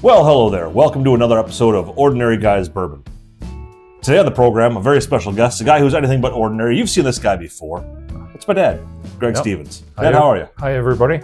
Well, hello there. Welcome to another episode of Ordinary Guys Bourbon. Today on the program, a very special guest, a guy who's anything but ordinary. You've seen this guy before. It's my dad, Greg Stevens. Dad, how are you? Hi, everybody.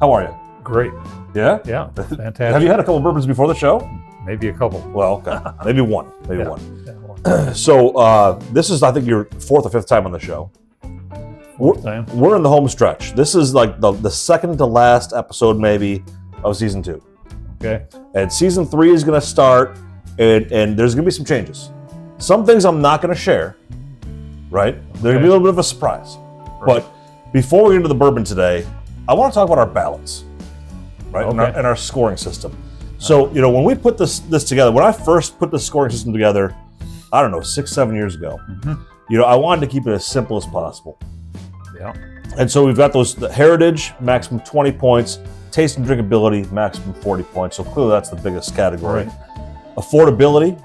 How are you? Great. Yeah? Yeah, fantastic. Have you had a couple bourbons before the show? Maybe a couple. Well, okay. Maybe one. Maybe Yeah. one. Yeah, one. So this is, I think, your fourth or fifth time on the show. We're in the home stretch. This is like the second to last episode, maybe, of season 2. Okay. And season 3 is going to start, and there's going to be some changes. Some things I'm not going to share, right? There's going to be a little bit of a surprise. Right. But before we get into the bourbon today, I want to talk about our ballots, right? Okay. And our scoring system. So, when we put this together, when I first put the scoring system together, I don't know, 6-7 years ago, I wanted to keep it as simple as possible. Yeah. And so we've got the heritage, maximum 20 points, taste and drinkability, maximum 40 points. So clearly that's the biggest category. Right. Affordability,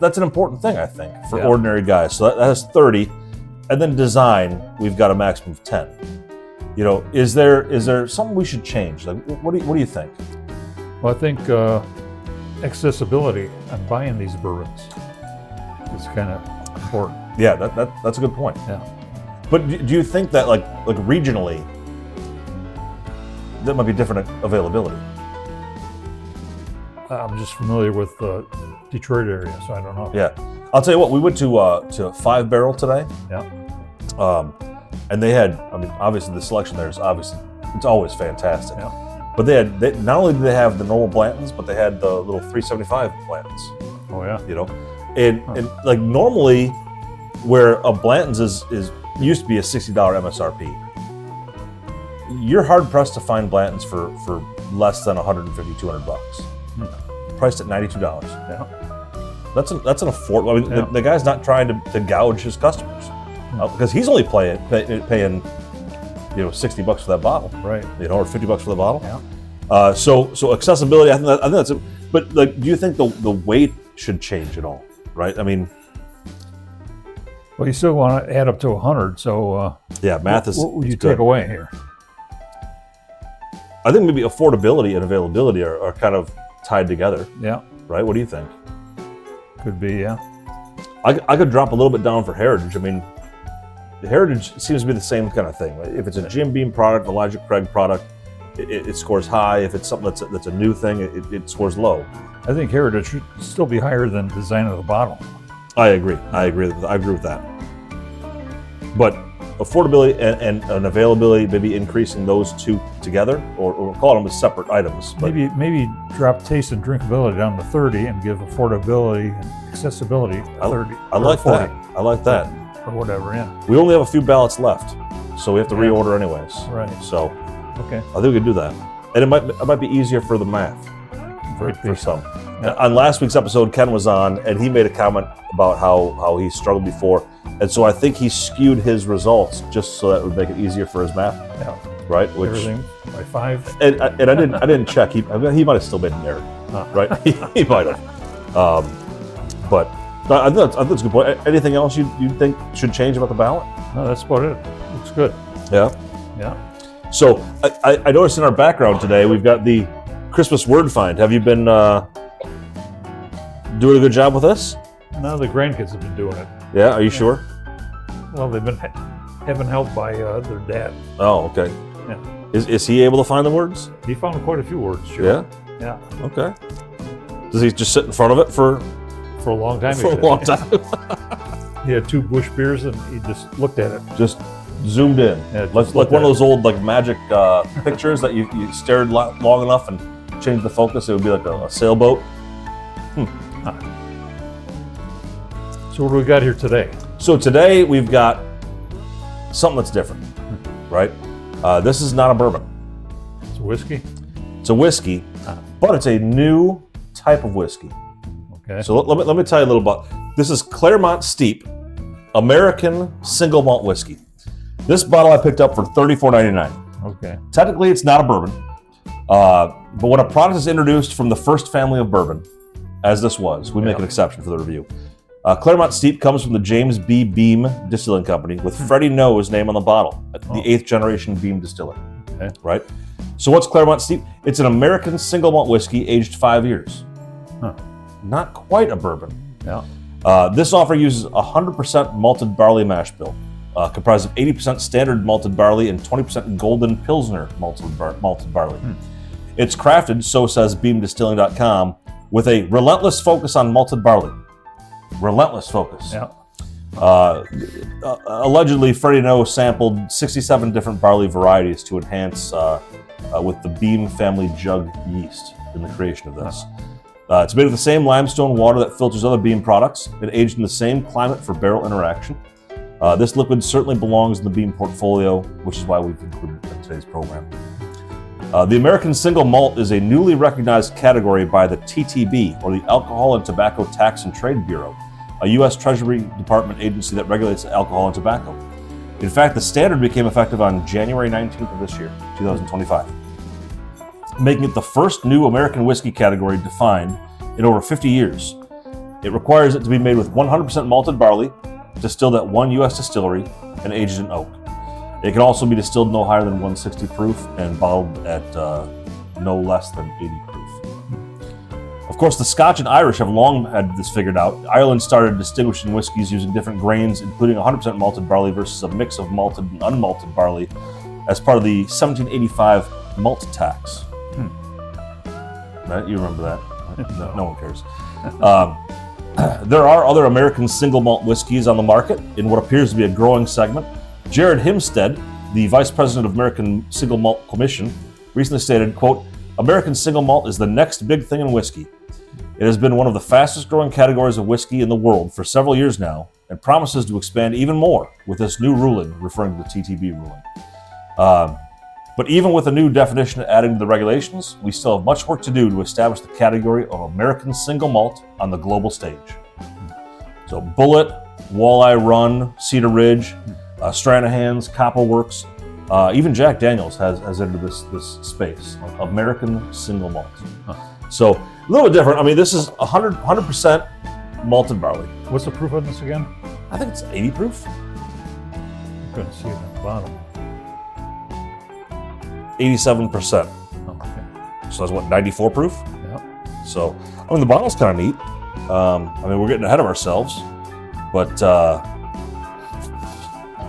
that's an important thing, I think, for ordinary guys. So that has 30. And then design, we've got a maximum of 10. Is there something we should change? Like, what do you think? Well, I think accessibility on buying these bourbons is kind of important. Yeah, that's a good point. Yeah. But do you think that like regionally, that might be different availability? I'm just familiar with the Detroit area, so I don't know. Yeah, I'll tell you what. We went to 5 Barrel today. Yeah. And they had. I mean, obviously the selection there is it's always fantastic. Yeah. But they not only did they have the normal Blantons, but they had the little 375 Blantons. Oh yeah. And like normally, where a Blanton's is used to be a $60 MSRP. You're hard pressed to find Blantons for less than $150, $200. Priced at $92. Yeah. That's an affordable. I mean, the guy's not trying to gouge his customers because he's only paying $60 for that bottle, Right. or $50 for the bottle. Yeah. So accessibility, I think that's it. But like, do you think the weight should change at all? Right. I mean, Well, you still want to add up to 100. So yeah, math is. What would you good. take away here? I think maybe affordability and availability are kind of tied together. Yeah. Right. What do you think? Could be. Yeah. I could drop a little bit down for heritage. I mean, the heritage seems to be the same kind of thing. If it's a Jim Beam product, Elijah Craig product, it scores high. If it's something that's a new thing, it scores low. I think heritage should still be higher than design of the bottle. I agree with that. But affordability and availability, maybe increasing those two together, or call them as separate items. But Maybe drop taste and drinkability down to 30 and give affordability and accessibility a 30. I like 40, that. I like that. Or whatever, yeah. We only have a few ballots left, so we have to reorder anyways. Right. So Okay. I think we could do that, and it might be easier for the math for some. Yeah. On last week's episode, Ken was on, and he made a comment about how he struggled before, and so I think he skewed his results just so that would make it easier for his math. Yeah. Right. Everything by 5. And I didn't check. He might have still made an error. Right. he might have. But I think that's a good point. Anything else you think should change about the ballot? No, that's about it. Looks good. Yeah. Yeah. So I noticed in our background today we've got the Christmas word find. Have you been doing a good job with this? Now the grandkids have been doing it. Yeah. Are you sure? Well, they've been having help by their dad. Oh, okay. Yeah. Is he able to find the words? He found quite a few words. Sure. Yeah. Yeah. Okay. Does he just sit in front of it for a long time. a long time? He had 2 Busch beers and he just looked at it. Just zoomed in. Yeah, like one of those old magic pictures that you stared long enough and changed the focus. It would be like a sailboat. So what do we got here today? So today we've got something that's different, right? This is not a bourbon. It's a whiskey. It's a whiskey, but it's a new type of whiskey. Okay. So let me tell you a little about. This is Clermont Steep American Single Malt Whiskey. This bottle I picked up for $34.99. Okay. Technically, it's not a bourbon, but when a product is introduced from the first family of bourbon, as this was, we make an exception for the review. Clermont Steep comes from the James B. Beam Distilling Company with Freddie No's name on the bottle, the 8th generation Beam distiller. Okay. Right? So what's Clermont Steep? It's an American single malt whiskey aged 5 years. Huh. Not quite a bourbon. Yeah. This offer uses 100% malted barley mash bill, comprised of 80% standard malted barley and 20% golden pilsner malted barley. It's crafted, so says beamdistilling.com, with a relentless focus on malted barley. Relentless focus. Yeah. Allegedly, Freddie No sampled 67 different barley varieties to enhance with the Beam family jug yeast in the creation of this. It's made of the same limestone water that filters other Beam products. It aged in the same climate for barrel interaction. This liquid certainly belongs in the Beam portfolio, which is why we've included it in today's program. The American single malt is a newly recognized category by the TTB, or the Alcohol and Tobacco Tax and Trade Bureau, a U.S. Treasury Department agency that regulates alcohol and tobacco. In fact, the standard became effective on January 19th of this year, 2025, making it the first new American whiskey category defined in over 50 years. It requires it to be made with 100% malted barley, distilled at one U.S. distillery, and aged in oak. It can also be distilled no higher than 160 proof and bottled at no less than 80 proof. Of course, the Scotch and Irish have long had this figured out. Ireland started distinguishing whiskeys using different grains, including 100% malted barley versus a mix of malted and unmalted barley as part of the 1785 malt tax. Right? You remember that? No one cares. There are other American single malt whiskeys on the market in what appears to be a growing segment. Jared Himstead, the Vice President of American Single Malt Commission, recently stated, quote, "American single malt is the next big thing in whiskey. It has been one of the fastest growing categories of whiskey in the world for several years now and promises to expand even more with this new ruling," referring to the TTB ruling. But even with a new definition adding to the regulations, we still have much work to do to establish the category of American single malt on the global stage. So Bullet, Walleye Run, Cedar Ridge, Stranahan's, Copperworks, even Jack Daniels has entered this space, American single malt. So a little bit different. I mean, this is 100% malted barley. What's the proof on this again? I think it's 80 proof. I couldn't see it on the bottom. 87%. Oh, okay. So that's what, 94 proof? Yeah. So, I mean, the bottle's kind of neat. I mean, we're getting ahead of ourselves, but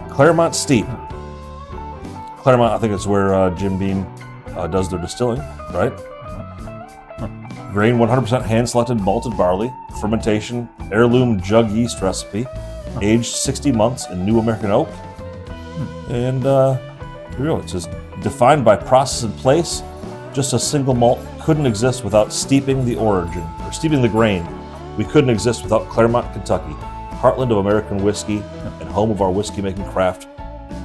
Clermont Steep. Clermont, I think it's where Jim Beam does their distilling, right? Grain 100% hand-selected malted barley, fermentation, heirloom jug yeast recipe, aged 60 months in new American oak. And here we go. It says, defined by process and place, just a single malt couldn't exist without steeping the origin, or steeping the grain. We couldn't exist without Clermont, Kentucky, heartland of American whiskey and home of our whiskey-making craft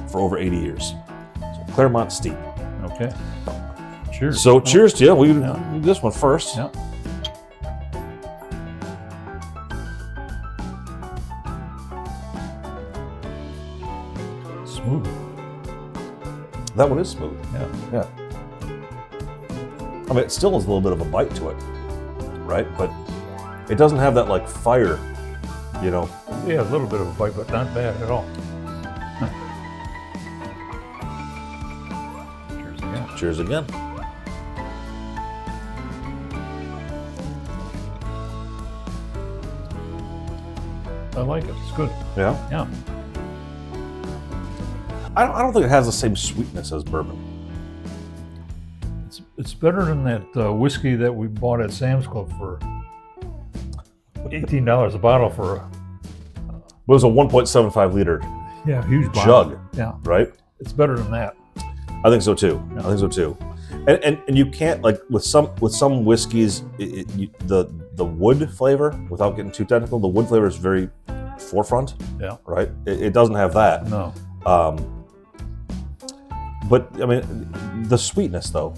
for over 80 years. So Clermont Steep. Okay. Cheers. So cheers to you. We do this one first. Yeah. Smooth. That one is smooth. Yeah. I mean, it still has a little bit of a bite to it, right? But it doesn't have that like fire, you know. Yeah, a little bit of a bite, but not bad at all. Cheers again. Cheers again. I like it. It's good. Yeah. Yeah. I don't think it has the same sweetness as bourbon. It's better than that whiskey that we bought at Sam's Club for $18 a bottle for a It was a 1.75 liter huge bottle. jug, Yeah. right? It's better than that. I think so too. Yeah. I think so too. And you can't, like with some whiskeys, the wood flavor, without getting too technical, the wood flavor is very forefront. Yeah. Right. It doesn't have that. No. But I mean, the sweetness though,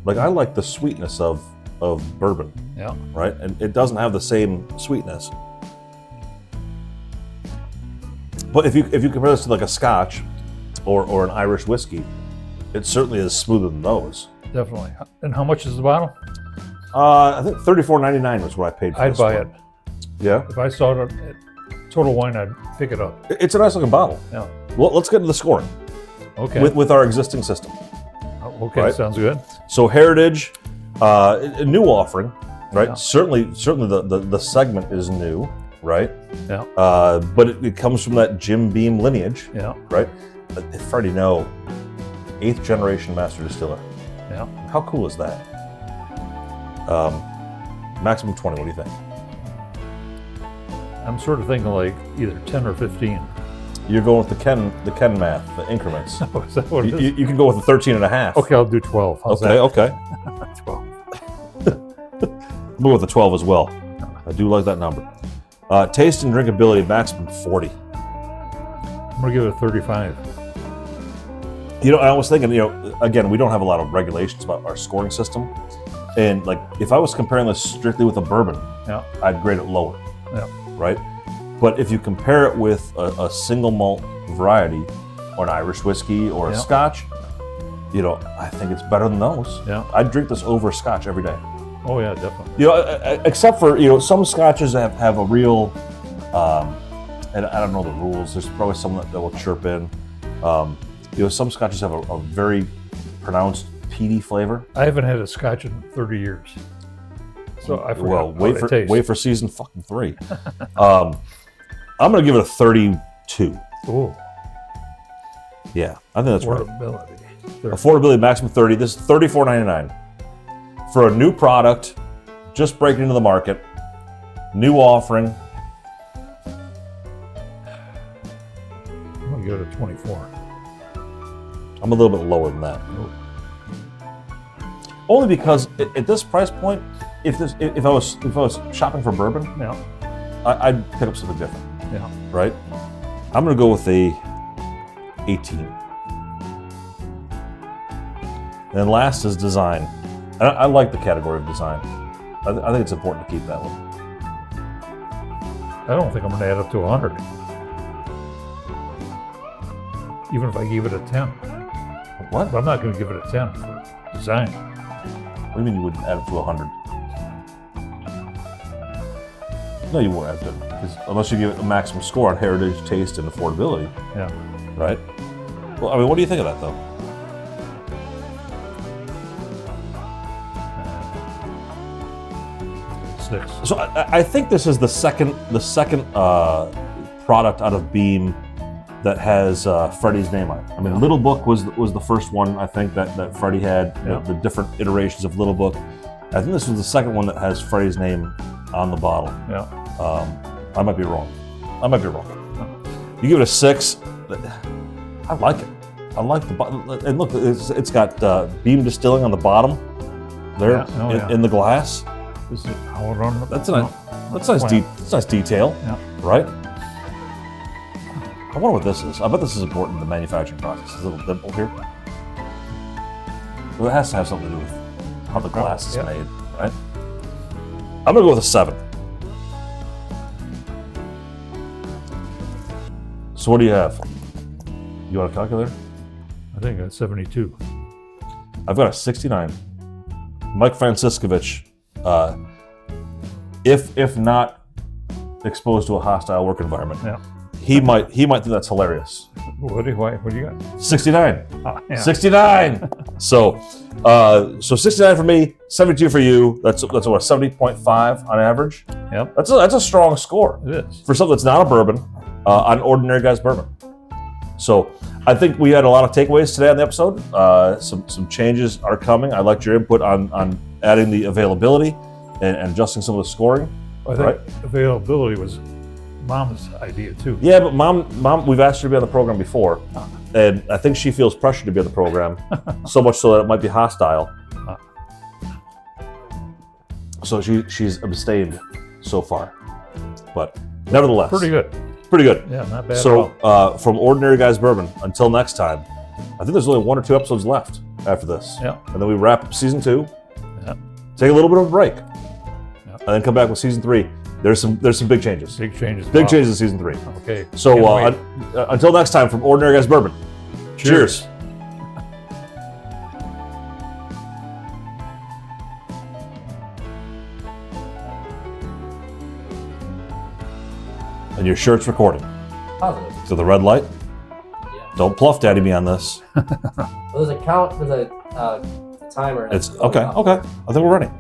like I like the sweetness of bourbon. Yeah. Right. And it doesn't have the same sweetness. But if you compare this to like a Scotch or an Irish whiskey, it certainly is smoother than those. Definitely. And how much is the bottle? I think $34.99 was what I paid for I'd this buy one. it. Yeah? If I saw it at Total Wine, I'd pick it up. It's a nice looking bottle. Yeah. Well, let's get to the scoring Okay. with our existing system. okay, right? sounds good. So Heritage, a new offering, right? Yeah. Certainly the segment is new, right? Yeah. But it comes from that Jim Beam lineage, Yeah. right? Freddie, no, 8th generation master distiller. Yeah. How cool is that? Maximum 20. What do you think? I'm sort of thinking like either 10 or 15. You're going with the Ken math, the increments. Oh, is that what it is? You can go with the 13 and a half. Okay, I'll do 12. How's Okay. that? 12. I'll go with the 12 as well. I do like that number. Taste and drinkability, maximum 40. I'm going to give it a 35. You know, I was thinking, again, we don't have a lot of regulations about our scoring system. And like, if I was comparing this strictly with a bourbon, Yeah. I'd grade it lower, Yeah. right? But if you compare it with a single malt variety or an Irish whiskey or a Yeah. Scotch, I think it's better than those. Yeah. I'd drink this over Scotch every day. Oh, yeah, definitely. Except for, some Scotches have a real, and I don't know the rules, there's probably some that will chirp in. Some Scotches have a very pronounced peaty flavor. I haven't had a Scotch in 30 years. So I forgot how it tastes. wait for season fucking 3. I'm going to give it a 32. Ooh, Yeah, I think that's right. affordability. Affordability maximum 30. This is $34.99 for a new product, just breaking into the market, new offering. I'm going to give it a 24. I'm a little bit lower than that. Ooh. Only because at this price point, if I was shopping for bourbon, Yeah. I'd pick up something different, Yeah. right? I'm going to go with a 18. And then last is design. I like the category of design. I think it's important to keep that one. I don't think I'm going to add up to 100. Even if I gave it a 10. What? But I'm not going to give it a 10 for design. What do you mean you wouldn't add it to 100? No, you won't add it, because unless you give it a maximum score on heritage, taste, and affordability, Yeah. right? Well, I mean, what do you think of that, though? Six. So I think this is the second product out of Beam that has Freddie's name on it. I mean, Little Book was the first one, I think, that Freddie had, Yeah. the different iterations of Little Book. I think this was the second one that has Freddie's name on the bottle. Yeah. I might be wrong. You give it a 6. I like it. I like the bottom. And look, it's got Beam Distilling on the bottom there Yeah. Oh, yeah. in the glass. This is hold on. That's nice. That's nice. That's nice detail, Yeah. right? I wonder what this is. I bet this is important in the manufacturing process. This little dimple here. Well, it has to have something to do with how the glass is Yeah. made, right? I'm gonna go with a 7. So what do you have? You want a calculator? I think that's 72. I've got a 69. Mike Franciscovich, if not exposed to a hostile work environment, Yeah. he might think that's hilarious. What do you got? 69. Yeah. 69. So 69 for me, 72 for you. That's what, 70.5 on average. Yep. That's a strong score It is. for something that's not a bourbon on Ordinary Guys Bourbon. So I think we had a lot of takeaways today on the episode. Some changes are coming. I liked your input on adding the availability and adjusting some of the scoring. I think Right. availability was Mom's idea too. Yeah, but mom, we've asked her to be on the program before, and I think she feels pressure to be on the program, so much so that it might be hostile. So she's abstained so far, but nevertheless, Pretty good. Pretty good. Yeah, not bad So at all. from Ordinary Guys Bourbon, until next time, I think there's only 1 or 2 episodes left after this, Yeah. and then we wrap up season 2. Yeah. Take a little bit of a break, Yeah. and then come back with season 3. There's some big changes. Big changes. Big Wow. changes in season 3. Okay. So Can't wait. until next time, from Ordinary Guys Bourbon, cheers. And your shirt's recording. Positive. So the red light. Yeah. Don't pluff daddy me on this. There's a timer. It's okay. Okay. I think we're ready.